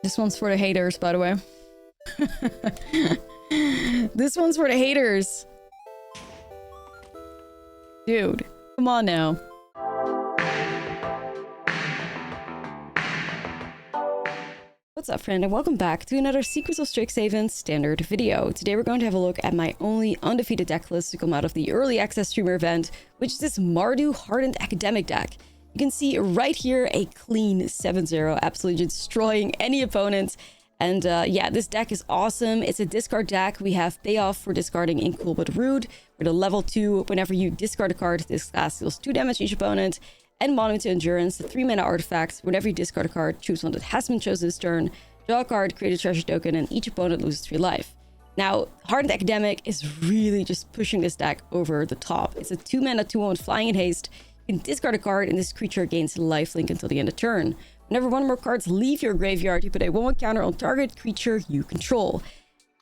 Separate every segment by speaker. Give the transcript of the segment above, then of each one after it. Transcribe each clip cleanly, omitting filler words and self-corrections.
Speaker 1: This one's for the haters, by the way. This one's for the haters. Dude, come on now. What's up, friend, and welcome back to another Secrets of Strixhaven standard video. Today we're going to have a look at my only undefeated deck list to come out of the early access streamer event, which is this Mardu Hardened academic deck. You can see right here a clean 7-0, absolutely destroying any opponent. And yeah, this deck is awesome. It's a discard deck. We have payoff for discarding Incool but Rude. With a level 2, whenever you discard a card, this class deals 2 damage to each opponent. And Monument to Endurance, the 3-mana artifact. Whenever you discard a card, choose one that has been chosen this turn. Draw a card, create a treasure token, and each opponent loses 3 life. Now, Hardened Academic is really just pushing this deck over the top. It's a 2-mana 2/1 flying in haste. You can discard a card, and this creature gains lifelink until the end of turn. Whenever one or more cards leave your graveyard, you put a 1/1 counter on target creature you control.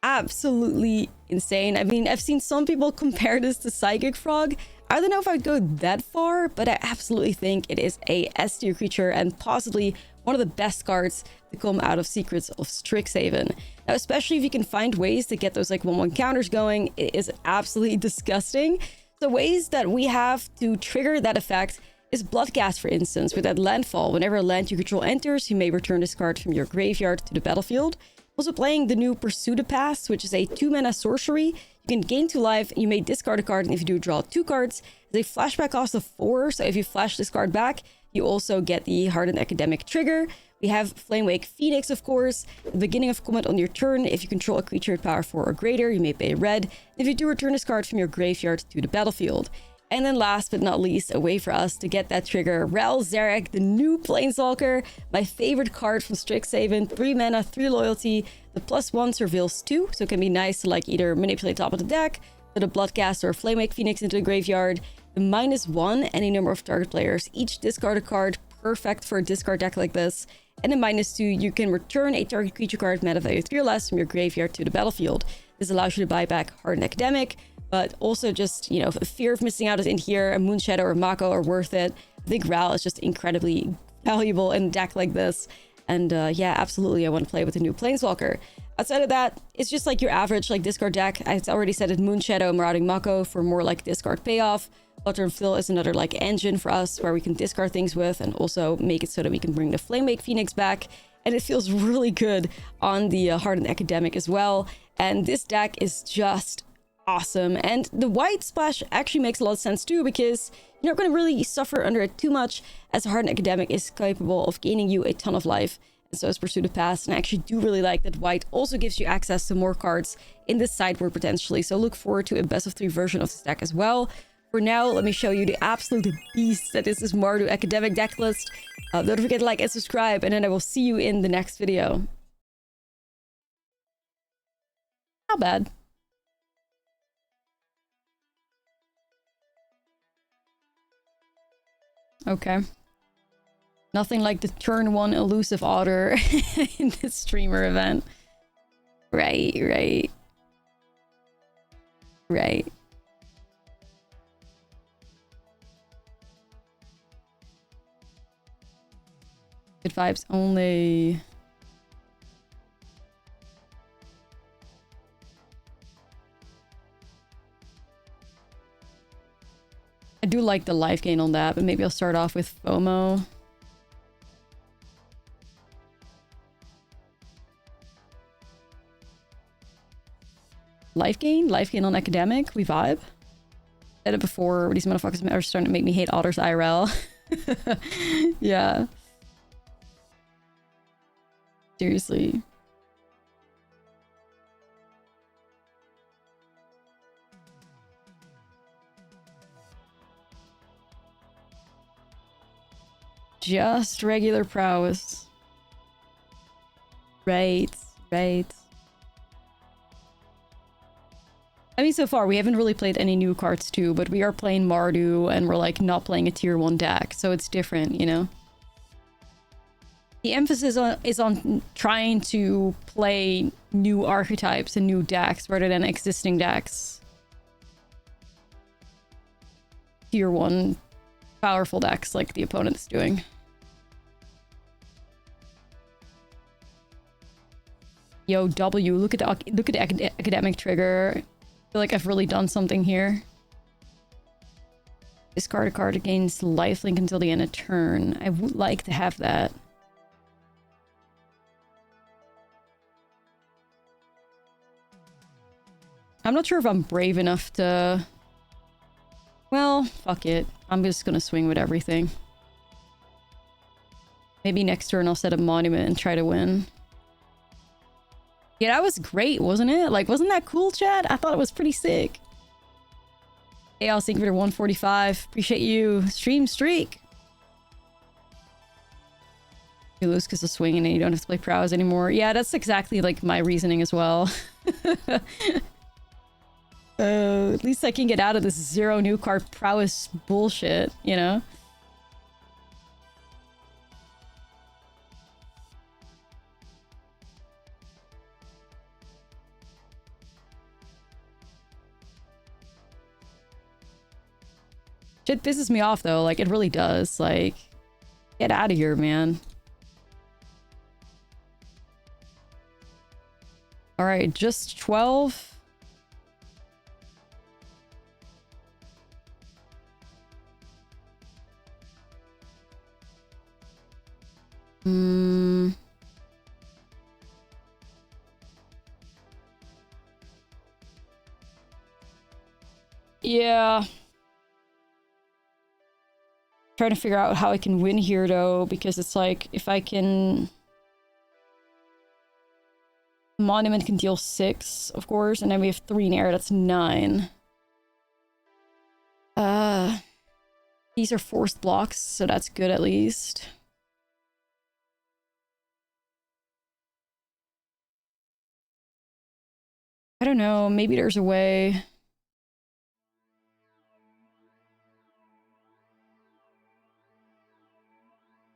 Speaker 1: Absolutely insane. I mean, I've seen some people compare this to Psychic Frog. I don't know if I'd go that far, but I absolutely think it is a S-tier creature and possibly one of the best cards to come out of Secrets of Strixhaven. Now, especially if you can find ways to get those like 1/1 counters going, it is absolutely disgusting. The ways that we have to trigger that effect is Bloodcast, for instance, with that landfall. Whenever a land you control enters, you may return this card from your graveyard to the battlefield. Also playing the new Pursue the Past, which is a 2-mana sorcery. You can gain 2 life, you may discard a card, and if you do, draw 2 cards. There's a flashback cost of 4, so if you flash this card back, you also get the Hardened Academic trigger. We have Flamewake Phoenix, of course. At the beginning of combat on your turn, if you control a creature with power 4 or greater, you may pay red. If you do, return this card from your graveyard to the battlefield. And then last but not least, a way for us to get that trigger, Zarek, the new planeswalker, my favorite card from Strixhaven, 3 mana, 3 loyalty. The +1 surveils 2, so it can be nice to like either manipulate top of the deck, put a Bloodcast or Flamewake Phoenix into the graveyard. The -1, any number of target players each discard a card, perfect for a discard deck like this. And the -2, you can return a target creature card mana value 3 or less from your graveyard to the battlefield. This allows you to buy back Hardened Academic, but also just, you know, fear of missing out is in here. A Moonshadow or Mako are worth it. I think Ral is just incredibly valuable in a deck like this. And yeah, absolutely, I want to play with a new Planeswalker. Outside of that, it's just like your average like discard deck. I already said it, Moonshadow, Marauding Mako for more like discard payoff. Flutter & Fill is another like engine for us where we can discard things with and also make it so that we can bring the Flamewake Phoenix back. And it feels really good on the Hardened Academic as well. And this deck is just awesome. And the white splash actually makes a lot of sense too, because you're not going to really suffer under it too much, as the Hardened Academic is capable of gaining you a ton of life, and so is Pursue the Past. And I actually do really like that white also gives you access to more cards in this sideboard potentially, so look forward to a best of 3 version of this deck as well. For now, let me show you the absolute beast that is this Mardu academic deck list. Don't forget to like and subscribe, and then I will see you in the next video. Not bad. Okay. Nothing like the turn 1 elusive otter in this streamer event. Right. Good vibes only. I do like the life gain on that, but maybe I'll start off with FOMO. Life gain on academic, we vibe. Said it before, these motherfuckers are starting to make me hate otters IRL. Yeah. Seriously. Just regular prowess. Right. I mean, so far, we haven't really played any new cards too, but we are playing Mardu, and we're like not playing a tier 1 deck, so it's different, you know? The emphasis is on trying to play new archetypes and new decks rather than existing decks. Tier 1 powerful decks like the opponent's doing. Yo, W, look at the academic trigger. I feel like I've really done something here. Discard a card against lifelink until the end of turn. I would like to have that. I'm not sure if I'm brave enough to... Well, fuck it. I'm just gonna swing with everything. Maybe next turn I'll set a monument and try to win. Yeah, that was great, wasn't it? Like, wasn't that cool, chat? I thought it was pretty sick. Hey, I'll thank you for 145. Appreciate you. Stream streak. You lose because of swinging and you don't have to play prowess anymore. Yeah, that's exactly like my reasoning as well. At least I can get out of this 0 new card prowess bullshit, you know? Shit pisses me off though, like it really does. Like, get out of here, man. Alright, just 12. Yeah. Trying to figure out how I can win here though, because it's like if I can... Monument can deal 6, of course, and then we have 3 in air, that's 9. These are forced blocks, so that's good at least. I don't know, maybe there's a way.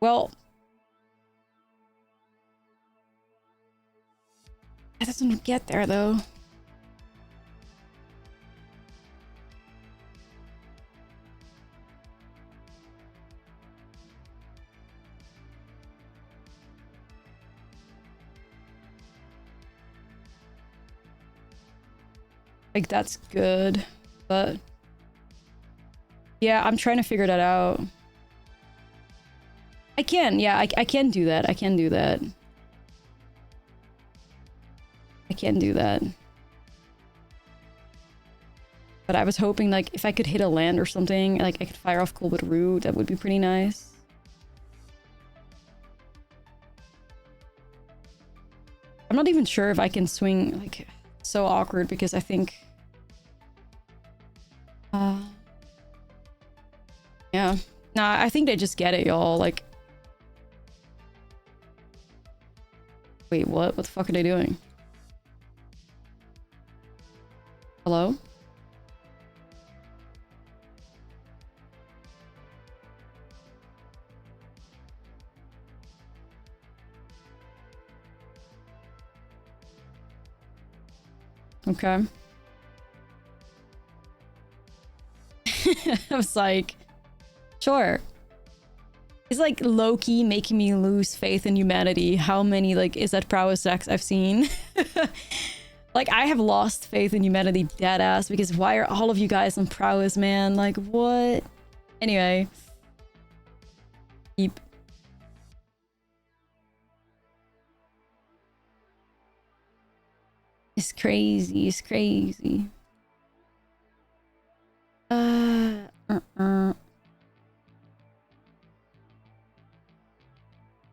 Speaker 1: Well, that doesn't get there though. Like, that's good, but... Yeah, I'm trying to figure that out. I can, yeah, I can do that. I can do that. I can do that. But I was hoping, like, if I could hit a land or something, like, I could fire off Cool with Root, that would be pretty nice. I'm not even sure if I can swing, like... So awkward because I think yeah, nah, I think they just get it, y'all. Like, wait, what the fuck are they doing? Hello? Okay. I was like, sure. It's like low-key making me lose faith in humanity. How many, like, is that prowess decks I've seen? Like, I have lost faith in humanity deadass because why are all of you guys on prowess, man? Like, what? Anyway. Keep. It's crazy, it's crazy.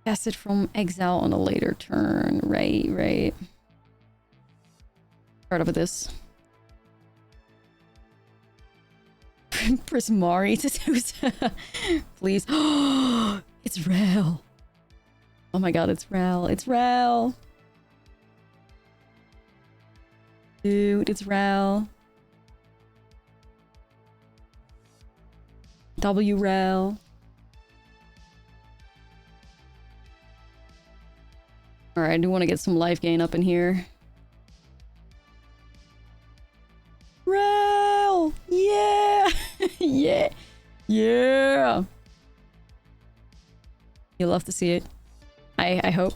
Speaker 1: Cast it from exile on a later turn. Right. Start off with this. Prismari to please. It's Rel. Oh my god, it's Rel. It's Rel. Dude, it's Rel. W Rel. Alright, I do want to get some life gain up in here. Rel! Yeah! Yeah! Yeah! You'll love to see it. I hope.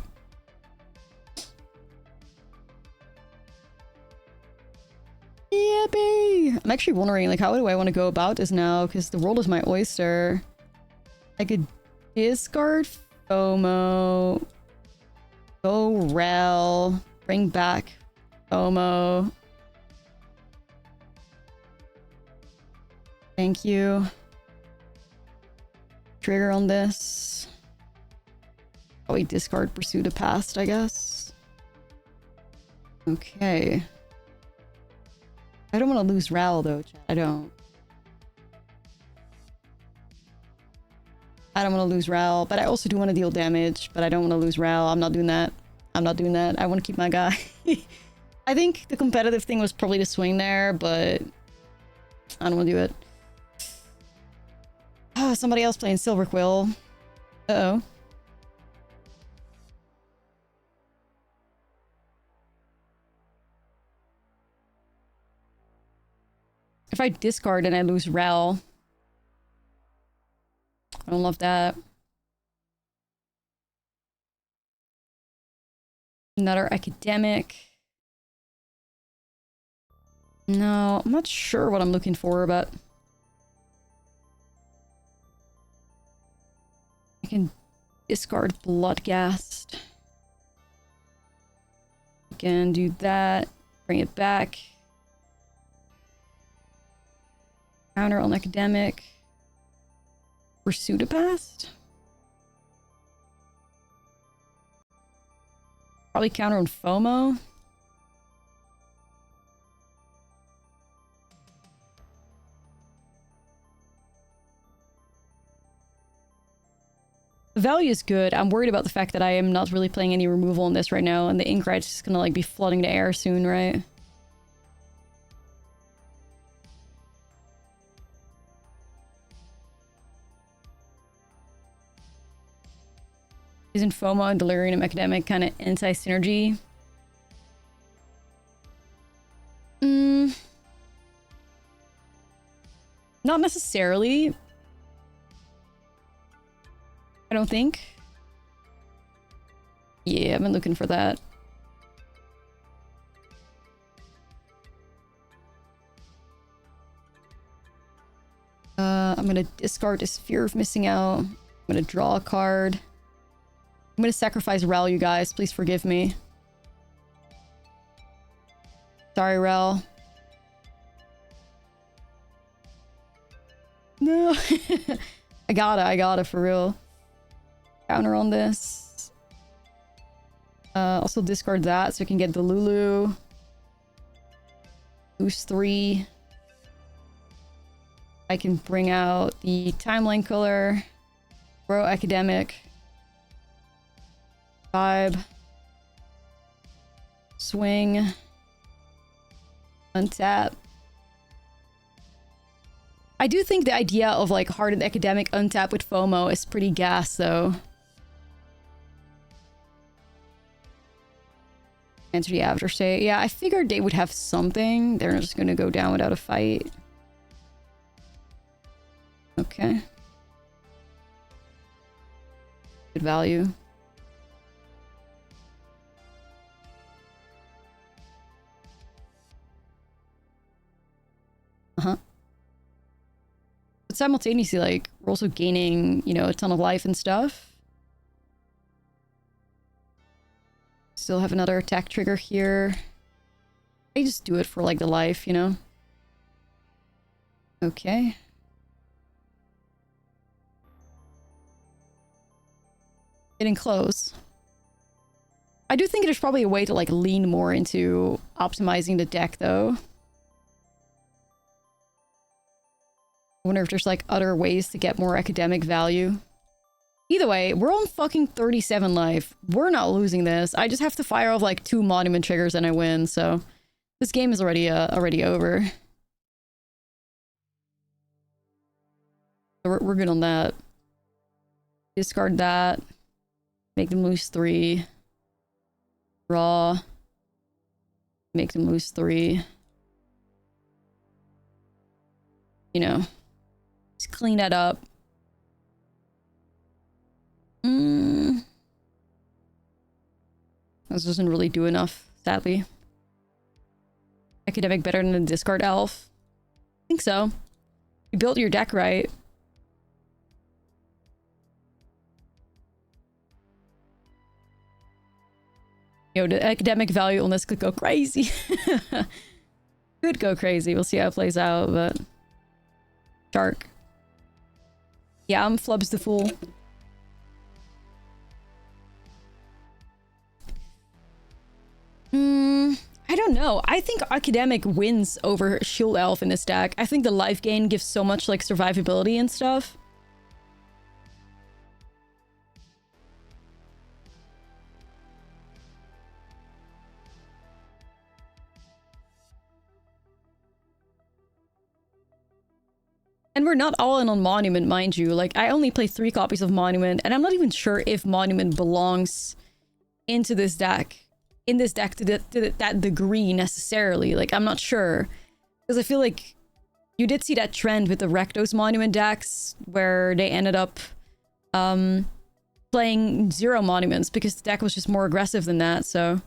Speaker 1: Yippee! I'm actually wondering, like, how do I want to go about this now? Because the world is my oyster. I could discard FOMO. Go Rel. Bring back FOMO. Thank you. Trigger on this. Probably discard Pursuit of Past, I guess. Okay. I don't want to lose Ral though, chat. I don't. I don't want to lose Ral, but I also do want to deal damage, but I don't want to lose Ral. I'm not doing that. I'm not doing that. I want to keep my guy. I think the competitive thing was probably the swing there, but I don't want to do it. Oh, somebody else playing Silver Quill. Uh-oh. If I discard and I lose Rel. I don't love that. Another Academic. No, I'm not sure what I'm looking for, but... I can discard Bloodghast. Again, do that. Bring it back. Counter on Academic. Pursuit of Past? Probably counter on FOMO. The value is good. I'm worried about the fact that I am not really playing any removal in this right now, and the ink right's just gonna like be flooding the air soon, right? Isn't FOMO and Delirium Academic kind of anti-synergy? Not necessarily. I don't think. Yeah, I've been looking for that. I'm gonna discard this Fear of Missing Out. I'm gonna draw a card. I'm gonna sacrifice Rel, you guys. Please forgive me. Sorry, Rel. No. I gotta, for real. Counter on this. Also discard that so I can get the Lulu. Boost 3. I can bring out the Timeline Color. Bro Academic. Vibe. Swing. Untap. I do think the idea of like Hardened Academic untap with FOMO is pretty gas though. Answer the Afterstate. Yeah, I figured they would have something. They're just gonna go down without a fight. Okay. Good value. Uh-huh. But simultaneously, like, we're also gaining, you know, a ton of life and stuff. Still have another attack trigger here. I just do it for, like, the life, you know? Okay. Getting close. I do think there's probably a way to, like, lean more into optimizing the deck, though. I wonder if there's, like, other ways to get more academic value. Either way, we're on fucking 37 life. We're not losing this. I just have to fire off, like, 2 monument triggers and I win, so... This game is already over. So we're good on that. Discard that. Make them lose 3. Draw. Make them lose 3. You know... Just clean that up. This doesn't really do enough, sadly. Academic better than a discard elf? I think so. You built your deck right. Yo, the academic value on this could go crazy. Could go crazy. We'll see how it plays out, but... Shark. Yeah, I'm Flubs the Fool. I don't know. I think Academic wins over Shield Elf in this deck. I think the life gain gives so much, like, survivability and stuff. And we're not all in on Monument, mind you. Like, I only play 3 copies of Monument, and I'm not even sure if Monument belongs into this deck. In this deck to that degree, necessarily. Like, I'm not sure. Because I feel like you did see that trend with the Rectos Monument decks, where they ended up playing 0 Monuments, because the deck was just more aggressive than that, so...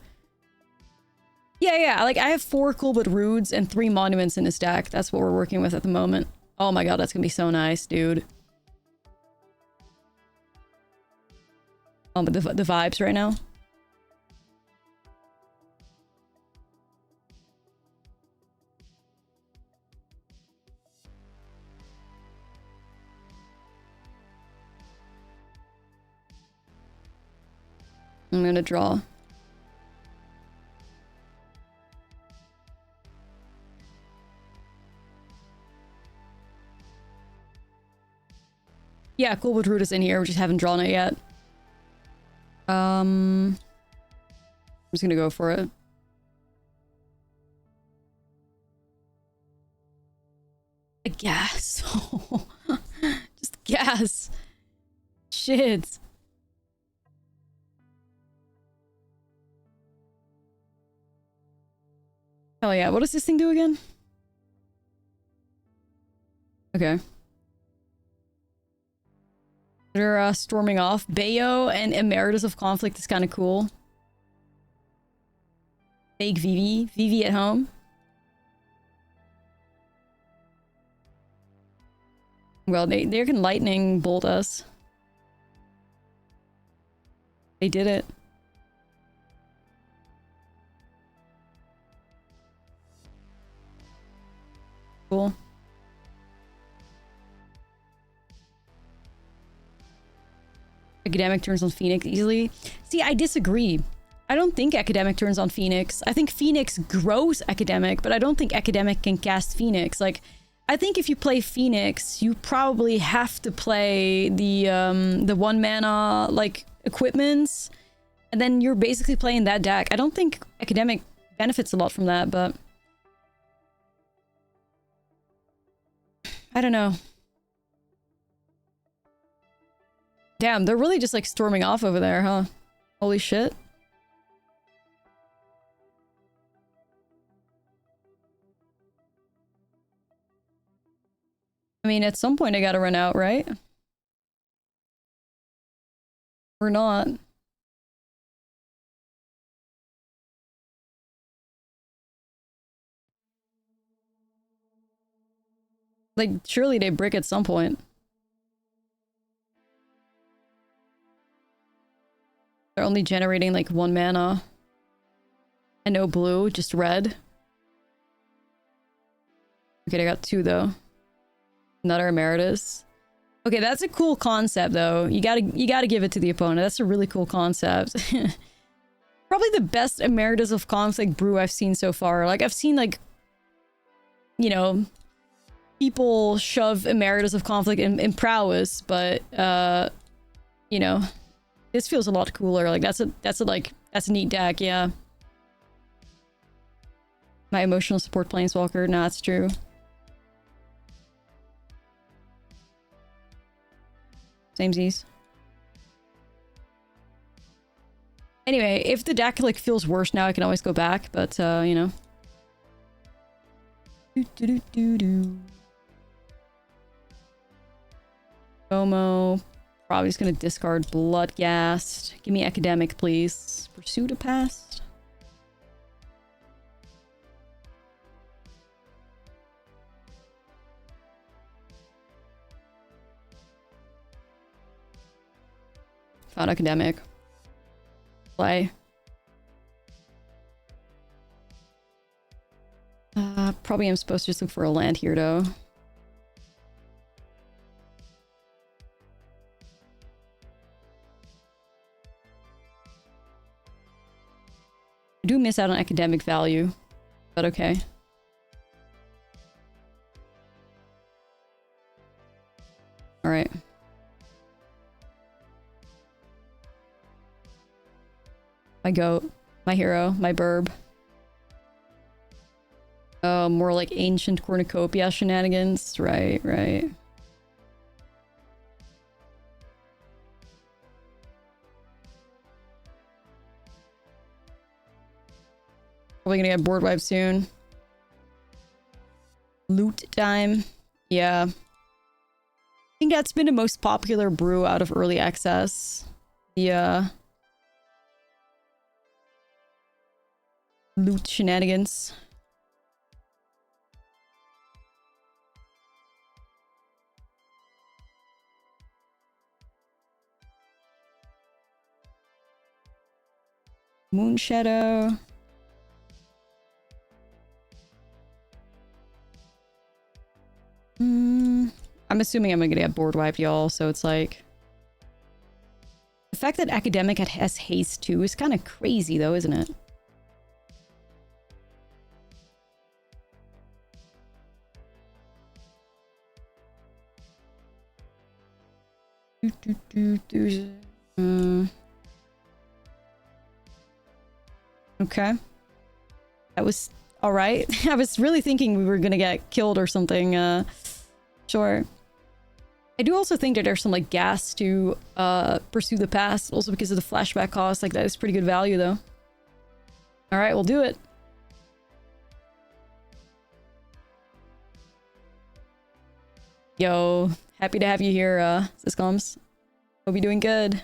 Speaker 1: Yeah, like, I have 4 Coolbit Roods and 3 Monuments in this deck. That's what we're working with at the moment. Oh my god, that's gonna be so nice, dude. Oh, but the vibes right now. I'm gonna draw. Yeah, Coolwood Root is in here. We just haven't drawn it yet. I'm just gonna go for it. A gas. Just gas. Shit. Hell yeah. What does this thing do again? Okay. They're storming off. Bayo and Emeritus of Conflict is kind of cool. Fake Vivi. Vivi at home. Well, they can lightning bolt us. They did it. Cool. Academic turns on Phoenix easily. See, I disagree. I don't think Academic turns on Phoenix. I think Phoenix grows Academic, but I don't think Academic can cast Phoenix. Like, I think if you play Phoenix, you probably have to play the 1 mana, like, equipments, and then you're basically playing that deck. I don't think Academic benefits a lot from that, but... I don't know. Damn, they're really just like storming off over there, huh? Holy shit. I mean, at some point I gotta run out, right? Or not. Like, surely they brick at some point. They're only generating like 1 mana. And no blue, just red. Okay, I got 2 though. Another Emeritus. Okay, that's a cool concept though. You gotta give it to the opponent. That's a really cool concept. Probably the best Emeritus of Conflict brew I've seen so far. Like, I've seen like, you know, people shove Emeritus of Conflict in prowess, but you know, this feels a lot cooler. Like, that's a neat deck, yeah. My emotional support planeswalker. Nah, it's true. Samesies. Anyway, if the deck like feels worse now, I can always go back, but you know. Bomo. Probably just gonna discard Bloodghast. Give me Academic, please. Pursuit of Past. found academic. Play. Probably I'm supposed to just look for a land here, though. I do miss out on academic value, but okay. Alright. My goat. My hero. My burb. Oh, more like ancient cornucopia shenanigans. Right, right. Probably gonna get board wipe soon. Loot time. Yeah. I think that's been the most popular brew out of early access. The loot shenanigans. Moon Shadow. I'm assuming I'm gonna get board wiped, y'all, so it's like... The fact that Academic has haste too is kind of crazy though, isn't it? Okay. That was alright. I was really thinking we were gonna get killed or something. Sure. I do also think that there's some like gas to pursue the past, also because of the flashback cost. Like that is pretty good value though. Alright, we'll do it. Yo, happy to have you here, Syscoms. Hope you're doing good.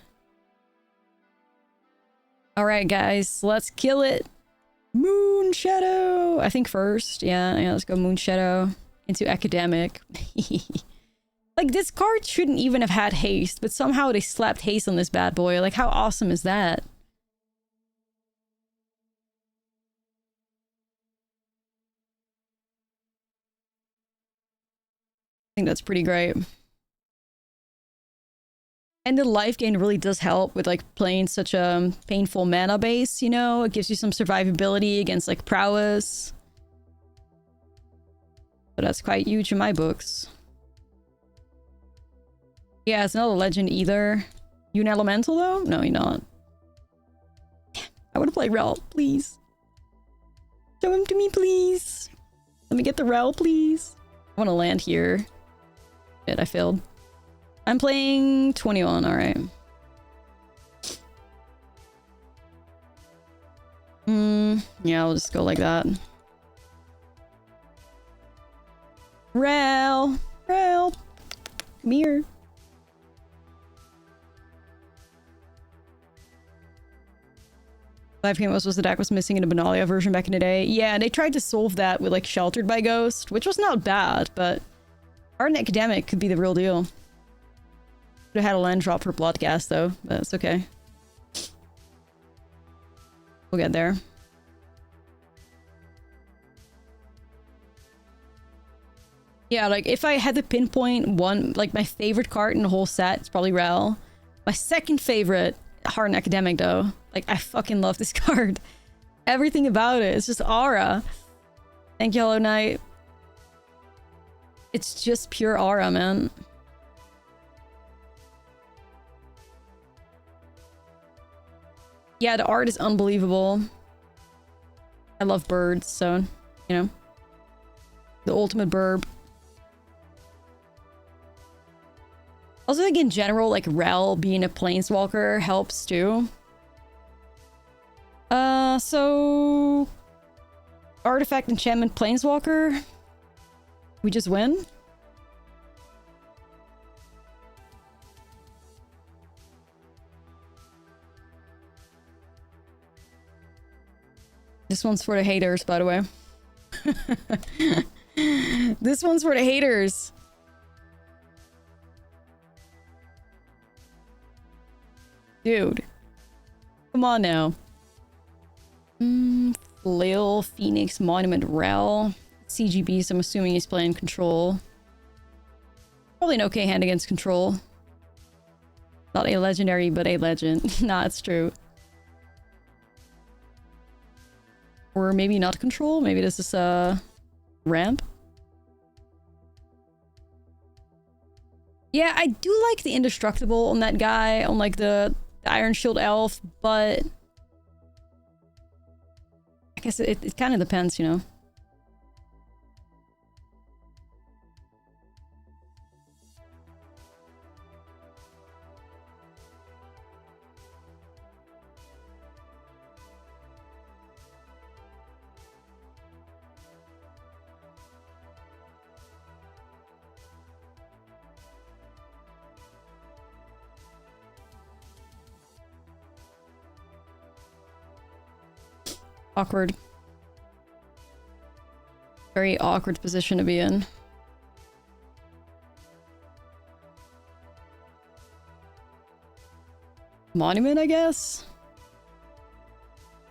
Speaker 1: Alright guys, let's kill it. Moon Shadow! I think first. Yeah, let's go Moon Shadow into Academic. Like, this card shouldn't even have had haste, but somehow they slapped haste on this bad boy. Like, how awesome is that? I think that's pretty great. And the life gain really does help with, like, playing such a painful mana base, you know? It gives you some survivability against, like, prowess. But that's quite huge in my books. Yeah, it's not a legend either. You an elemental, though? No, you're not. I want to play Rel, please. Show him to me, please. Let me get the Rel, please. I want to land here. Shit, I failed. I'm playing 21, alright. Yeah, I'll just go like that. Rel! Rel! Come here. Life game was the deck was missing in the Benalia version back in the day. Yeah, they tried to solve that with like Sheltered by Ghost, which was not bad, but Hardened Academic could be the real deal. Could have had a land drop for Bloodcast though, but that's okay. We'll get there. Yeah, like if I had to pinpoint one, like my favorite card in the whole set, it's probably Rel. My second favorite, Hardened Academic though. Like, I fucking love this card. Everything about it. It's just aura. Thank you, Hollow Knight. It's just pure aura, man. Yeah, the art is unbelievable. I love birds, so, you know. The ultimate burb. Also, like, in general, like, Rel being a planeswalker helps, too. So... Artifact, Enchantment, Planeswalker. We just win? This one's for the haters, by the way. This one's for the haters. Dude. Come on now. Flail, Phoenix, Monument, Rel. CGB, so I'm assuming he's playing control. Probably an okay hand against control. Not a legendary, but a legend. Nah, it's true. Or maybe not control. Maybe this is ramp. Yeah, I do like the indestructible on that guy, on like the Iron Shield Elf, but I guess it kind of depends, you know. Awkward. Very awkward position to be in. Monument, I guess?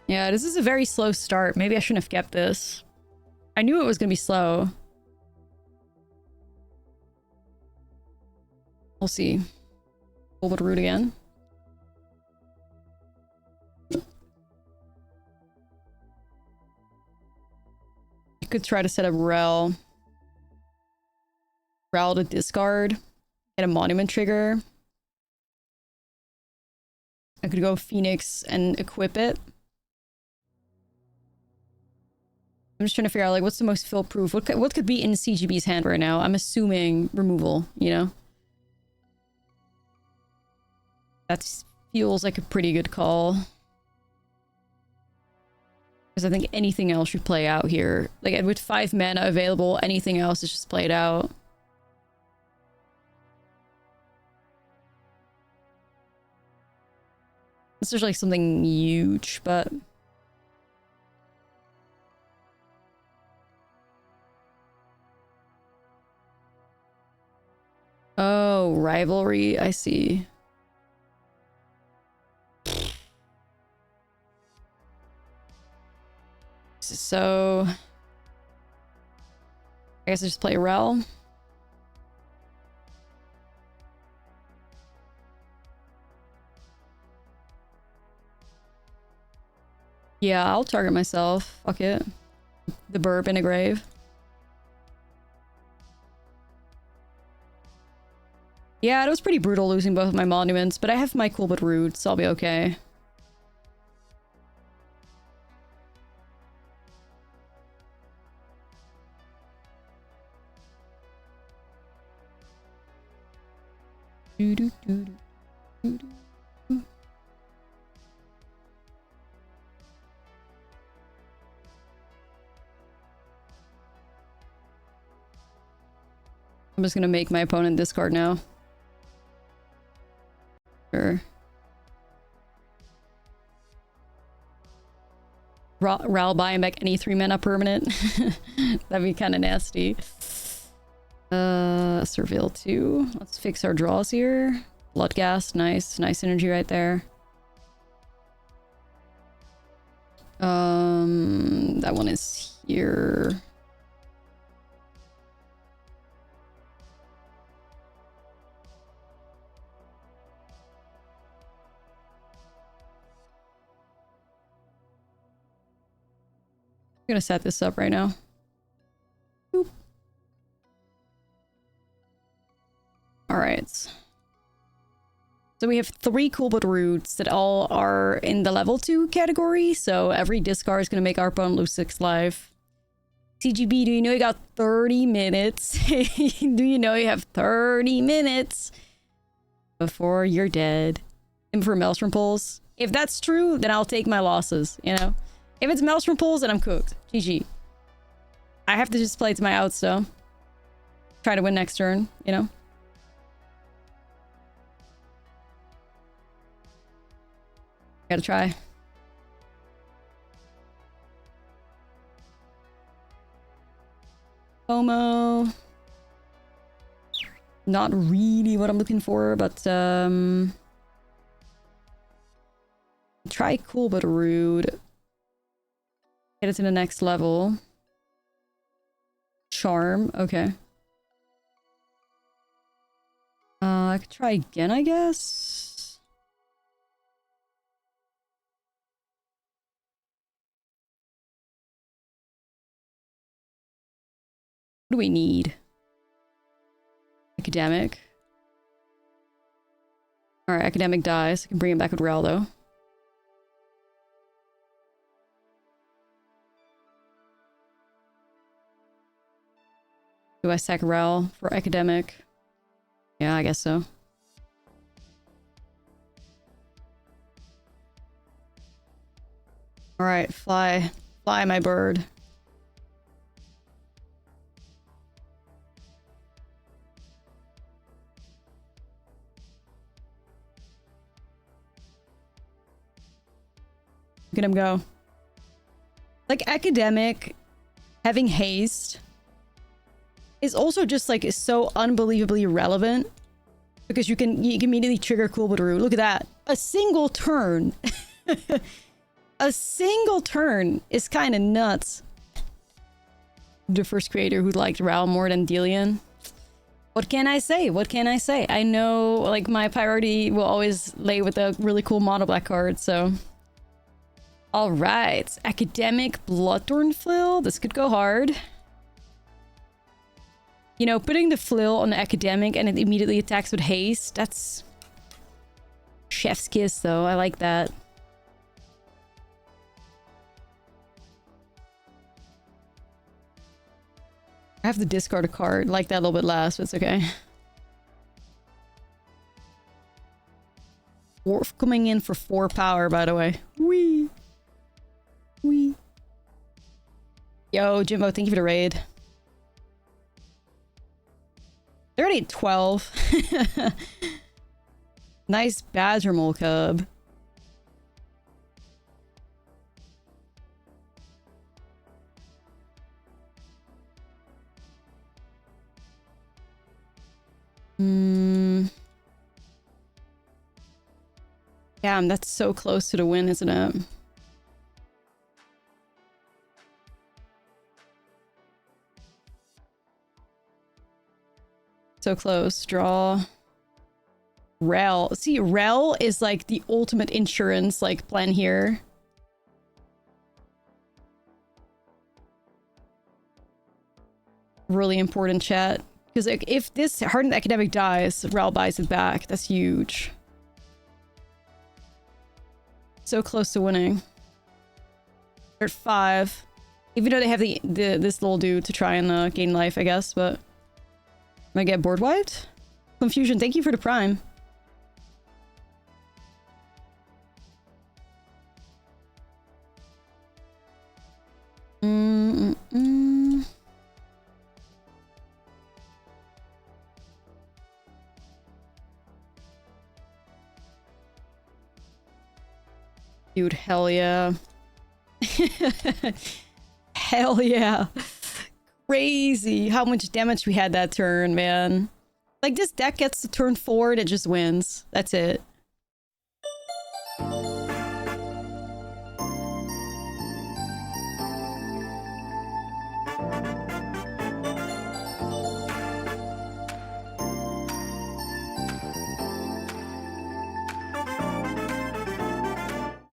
Speaker 1: Yeah, this is a very slow start. Maybe I shouldn't have kept this. I knew it was gonna be slow. We'll see. Bullet root again. Could try to set up Rel to discard, get a monument trigger. I could go Phoenix and equip it. I'm just trying to figure out like what's the most fill proof. What could be in CGB's hand right now? I'm assuming removal, you know? That feels like a pretty good call. Because I think anything else should play out here. Like, with 5 mana available, anything else is just played out. This is like something huge, but... Oh, rivalry, I see. So I guess I just play Rel. Yeah, I'll target myself. Fuck it. The burp in a grave. Yeah, it was pretty brutal losing both of my monuments, but I have my cool but rude, so I'll be okay. I'm just gonna make my opponent discard now. Sure. Ral buying back any 3-mana permanent. That'd be kind of nasty. Surveil 2. Let's fix our draws here. Bloodghast, nice. Nice energy right there. That one is here. I'm gonna set this up right now. Boop. All right. So we have 3 Coolbot roots that all are in the level 2 category. So every discard is going to make our opponent lose 6 life. CGB, do you know you got 30 minutes? Do you know you have 30 minutes before you're dead? And for Maelstrom Pulse? If that's true, then I'll take my losses, you know? If it's Maelstrom Pulse, then I'm cooked. GG. I have to just play to my outs, though. Try to win next turn, you know? Gotta try. FOMO. Not really what I'm looking for, but try cool but rude. Get it to the next level. Charm, okay. I could try again, I guess. What do we need? Academic. Alright, academic dies. I can bring him back with Rel, though. Do I sack Rel for academic? Yeah, I guess so. Alright, fly. Fly, my bird. Look at him go. Like, academic, having haste, is also just, like, so unbelievably relevant. Because you can immediately trigger Cool but Rude. Look at that. A single turn. A single turn is kind of nuts. The first creator who liked Ral more than Delian. What can I say? What can I say? I know, like, my priority will always lay with a really cool mono black card, so... Alright. Academic Bloodthorn Flill. This could go hard. You know, putting the Flill on the academic and it immediately attacks with haste, that's... Chef's kiss, though. I like that. I have to discard a card. I like that a little bit less, but it's okay. Dwarf coming in for 4 power, by the way. Wee! Wee! Yo, Jimbo, thank you for the raid. They're already at 12. Nice Badger Mole Cub. Damn, that's so close to the win, isn't it? So close. Draw. Rel. See, Rel is like the ultimate insurance like plan here. Really important, chat. Because like, if this Hardened Academic dies, Rel buys it back. That's huge. So close to winning. They're at 5. Even though they have this little dude to try and gain life, I guess, but... Am I get board wiped? Confusion, thank you for the prime. Dude, hell yeah. Hell yeah. Crazy how much damage we had that turn, man. Like, this deck gets to turn forward, it just wins. That's it.